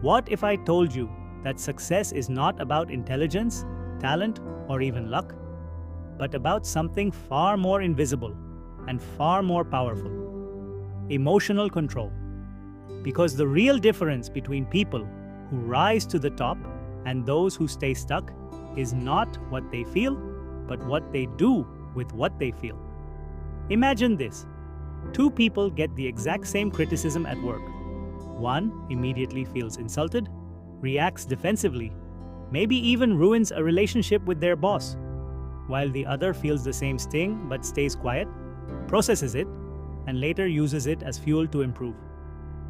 What if I told you that success is not about intelligence, talent, or even luck, but about something far more invisible and far more powerful? Emotional control. Because the real difference between people who rise to the top and those who stay stuck is not what they feel, but what they do with what they feel. Imagine this. Two people get the exact same criticism at work. One immediately feels insulted, reacts defensively, maybe even ruins a relationship with their boss, while the other feels the same sting but stays quiet, processes it, and later uses it as fuel to improve.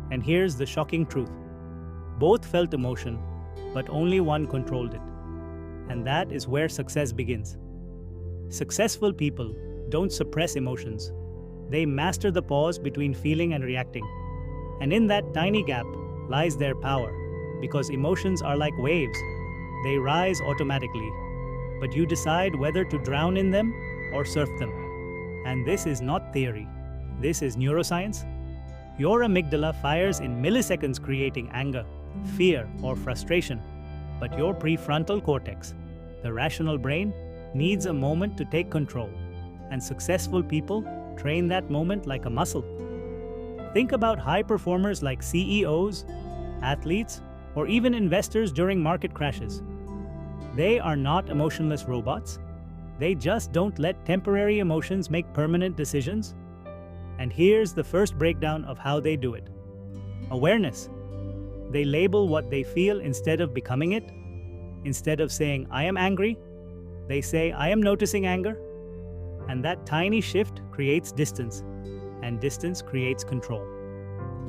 And here's the shocking truth. Both felt emotion, but only one controlled it. And that is where success begins. Successful people don't suppress emotions. They master the pause between feeling and reacting. And in that tiny gap lies their power, because emotions are like waves. They rise automatically, but you decide whether to drown in them or surf them. And this is not theory. This is neuroscience. Your amygdala fires in milliseconds creating anger, fear, or frustration, but your prefrontal cortex, the rational brain, needs a moment to take control, and successful people train that moment like a muscle. Think about high performers like CEOs, athletes, or even investors during market crashes. They are not emotionless robots. They just don't let temporary emotions make permanent decisions. And here's the first breakdown of how they do it. Awareness. They label what they feel instead of becoming it. Instead of saying, "I am angry," they say, "I am noticing anger." And that tiny shift creates distance, and distance creates control.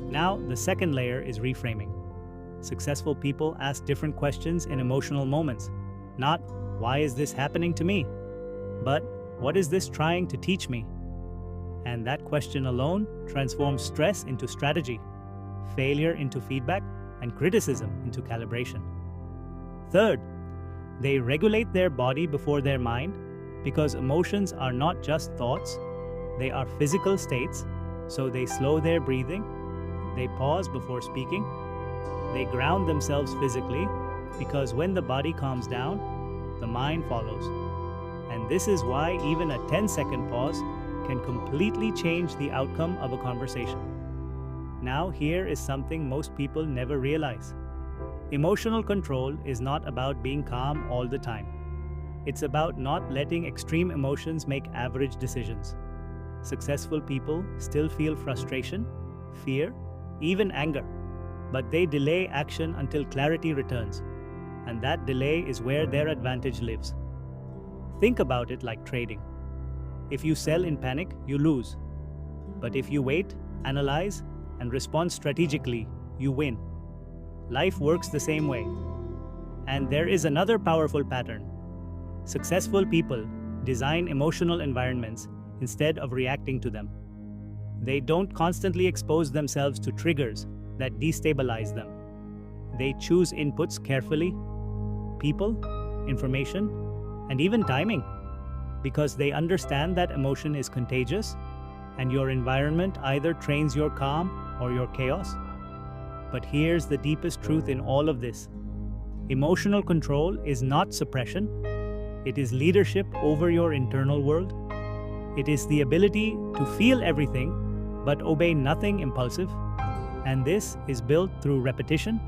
Now, the second layer is reframing. Successful people ask different questions in emotional moments. Not, "Why is this happening to me?" but, "What is this trying to teach me?" And that question alone transforms stress into strategy, failure into feedback, and criticism into calibration. Third, they regulate their body before their mind, because emotions are not just thoughts, they are physical states. So they slow their breathing, they pause before speaking, they ground themselves physically, because when the body calms down, the mind follows. And this is why even a 10-second pause can completely change the outcome of a conversation. Now, here is something most people never realize. Emotional control is not about being calm all the time. It's about not letting extreme emotions make average decisions. Successful people still feel frustration, fear, even anger, but they delay action until clarity returns. And that delay is where their advantage lives. Think about it like trading. If you sell in panic, you lose. But if you wait, analyze, and respond strategically, you win. Life works the same way. And there is another powerful pattern. Successful people design emotional environments instead of reacting to them. They don't constantly expose themselves to triggers that destabilize them. They choose inputs carefully, people, information, and even timing, because they understand that emotion is contagious, and your environment either trains your calm or your chaos. But here's the deepest truth in all of this. Emotional control is not suppression. It is leadership over your internal world. It is the ability to feel everything but obey nothing impulsive. And this is built through repetition,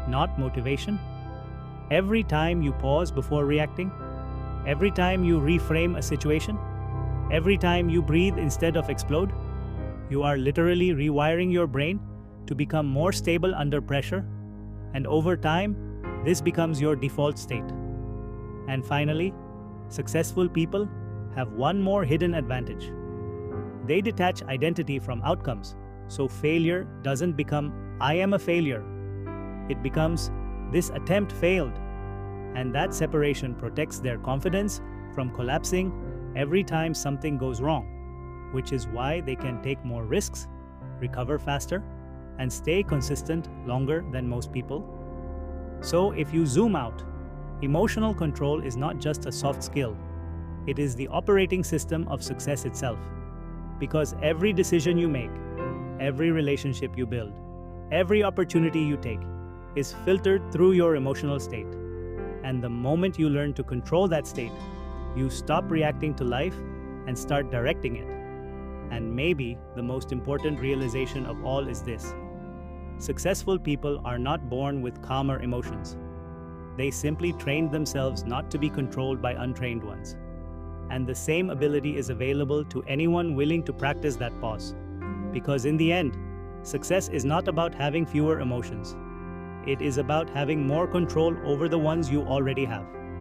not motivation. Every time you pause before reacting, every time you reframe a situation, every time you breathe instead of explode, you are literally rewiring your brain to become more stable under pressure, and over time, this becomes your default state. And finally, successful people have one more hidden advantage. They detach identity from outcomes, so failure doesn't become, "I am a failure." It becomes, "This attempt failed." And that separation protects their confidence from collapsing every time something goes wrong, which is why they can take more risks, recover faster, and stay consistent longer than most people. So if you zoom out, emotional control is not just a soft skill. It is the operating system of success itself. Because every decision you make, every relationship you build, every opportunity you take, is filtered through your emotional state. And the moment you learn to control that state, you stop reacting to life and start directing it. And maybe the most important realization of all is this: successful people are not born with calmer emotions. They simply trained themselves not to be controlled by untrained ones. And the same ability is available to anyone willing to practice that pause. Because in the end, success is not about having fewer emotions. It is about having more control over the ones you already have.